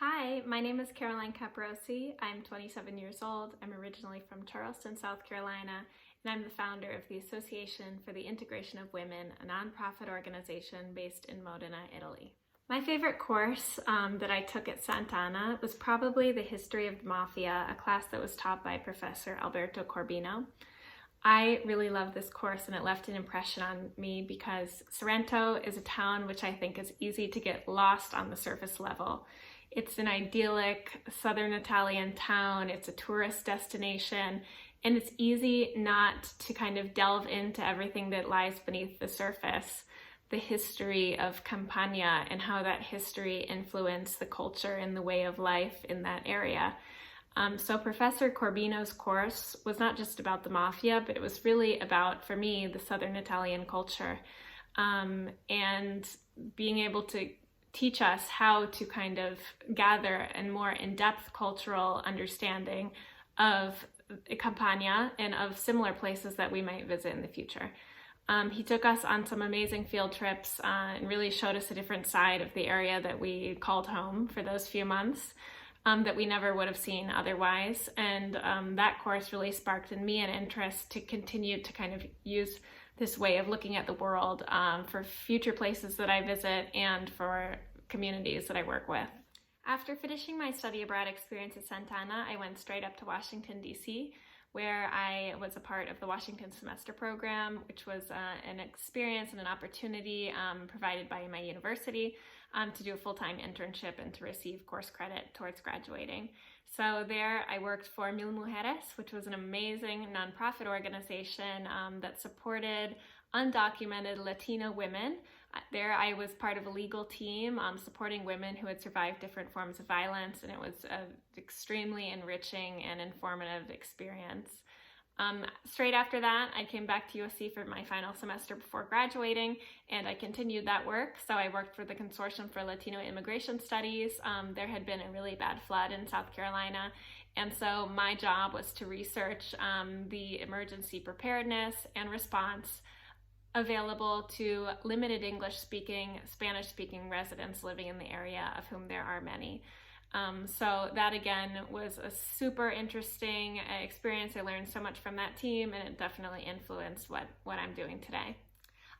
Hi, my name is Caroline Caporossi. I'm 27 years old. I'm originally from Charleston, South Carolina, and I'm the founder of the Association for the Integration of Women, a nonprofit organization based in Modena, Italy. My favorite course that I took at Sant'Anna was probably the History of the Mafia, a class that was taught by Professor Alberto Corbino. I really loved this course and it left an impression on me because Sorrento is a town which I think is easy to get lost on the surface level. It's an idyllic southern Italian town, it's a tourist destination, and it's easy not to kind of delve into everything that lies beneath the surface, the history of Campania and how that history influenced the culture and the way of life in that area. So Professor Corbino's course was not just about the mafia, but it was really about, for me, the southern Italian culture, and being able to teach us how to kind of gather a more in-depth cultural understanding of Campania and of similar places that we might visit in the future. He took us on some amazing field trips and really showed us a different side of the area that we called home for those few months that we never would have seen otherwise. And that course really sparked in me an interest to continue to kind of use this way of looking at the world for future places that I visit and for communities that I work with. After finishing my study abroad experience at Sant'Anna, I went straight up to Washington, D.C., where I was a part of the Washington Semester Program, which was an experience and an opportunity provided by my university to do a full-time internship and to receive course credit towards graduating. So there I worked for Mil Mujeres, which was an amazing nonprofit organization that supported undocumented Latino women. There I was part of a legal team supporting women who had survived different forms of violence, and it was an extremely enriching and informative experience. Straight after that, I came back to USC for my final semester before graduating, and I continued that work. So I worked for the Consortium for Latino Immigration Studies. There had been a really bad flood in South Carolina, and so my job was to research the emergency preparedness and response available to limited English-speaking, Spanish-speaking residents living in the area, of whom there are many. So that again was a super interesting experience. I learned so much from that team, and it definitely influenced what I'm doing today.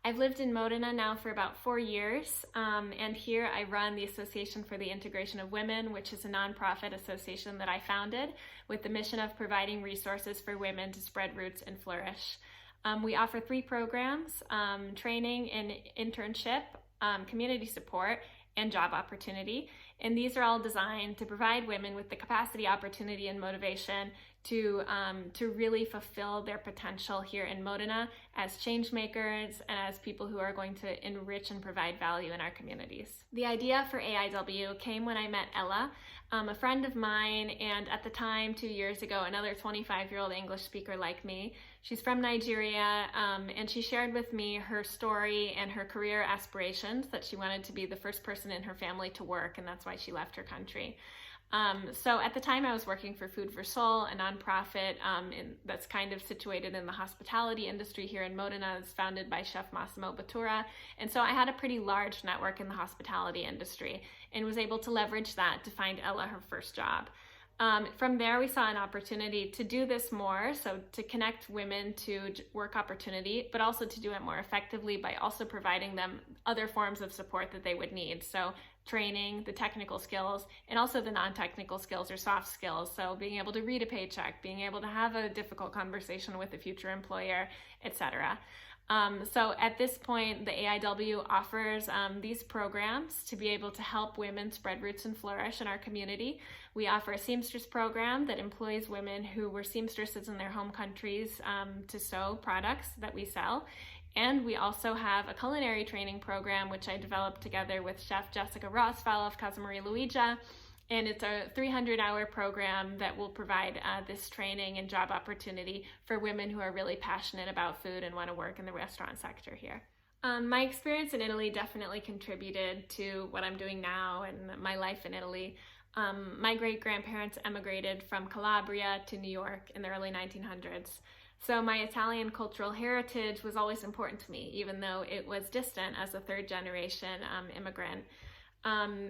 I've lived in Modena now for about 4 years, and here I run the Association for the Integration of Women, which is a nonprofit association that I founded with the mission of providing resources for women to spread roots and flourish. We offer 3 programs: training and internship, community support, and job opportunity. And these are all designed to provide women with the capacity, opportunity, and motivation to really fulfill their potential here in Modena as change makers and as people who are going to enrich and provide value in our communities. The idea for AIW came when I met Ella, a friend of mine, and at the time, 2 years ago, another 25-year-old English speaker like me. She's from Nigeria, and she shared with me her story and her career aspirations, that she wanted to be the first person in her family to work, and that's why she left her country. So at the time I was working for Food for Soul, a nonprofit that's kind of situated in the hospitality industry here in Modena. It's founded by Chef Massimo Bottura. And so I had a pretty large network in the hospitality industry and was able to leverage that to find Ella her first job. From there, we saw an opportunity to do this more, so to connect women to work opportunity, but also to do it more effectively by also providing them other forms of support that they would need. So training, the technical skills, and also the non-technical skills or soft skills. So being able to read a paycheck, being able to have a difficult conversation with a future employer, etc. So at this point, the AIW offers these programs to be able to help women spread roots and flourish in our community. We offer a seamstress program that employs women who were seamstresses in their home countries to sew products that we sell. And we also have a culinary training program, which I developed together with Chef Jessica Rosval of Casa Maria Luigia. And it's a 300-hour program that will provide this training and job opportunity for women who are really passionate about food and want to work in the restaurant sector here. My experience in Italy definitely contributed to what I'm doing now and my life in Italy. My great-grandparents emigrated from Calabria to New York in the early 1900s. So my Italian cultural heritage was always important to me, even though it was distant as a third-generation immigrant.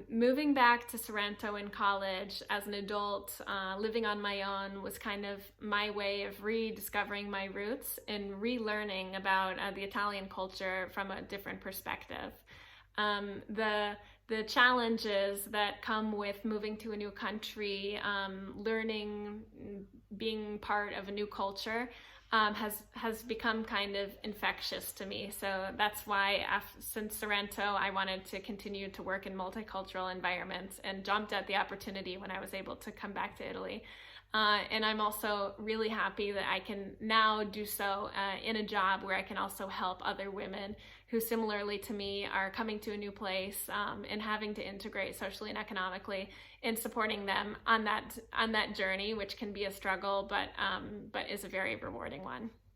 Moving back to Sorrento in college as an adult, living on my own was kind of my way of rediscovering my roots and relearning about the Italian culture from a different perspective. The challenges that come with moving to a new country, learning, being part of a new culture, has become kind of infectious to me. So that's why since Sorrento, I wanted to continue to work in multicultural environments and jumped at the opportunity when I was able to come back to Italy. And I'm also really happy that I can now do so in a job where I can also help other women who similarly to me are coming to a new place and having to integrate socially and economically, and supporting them on that journey, which can be a struggle, but is a very rewarding one.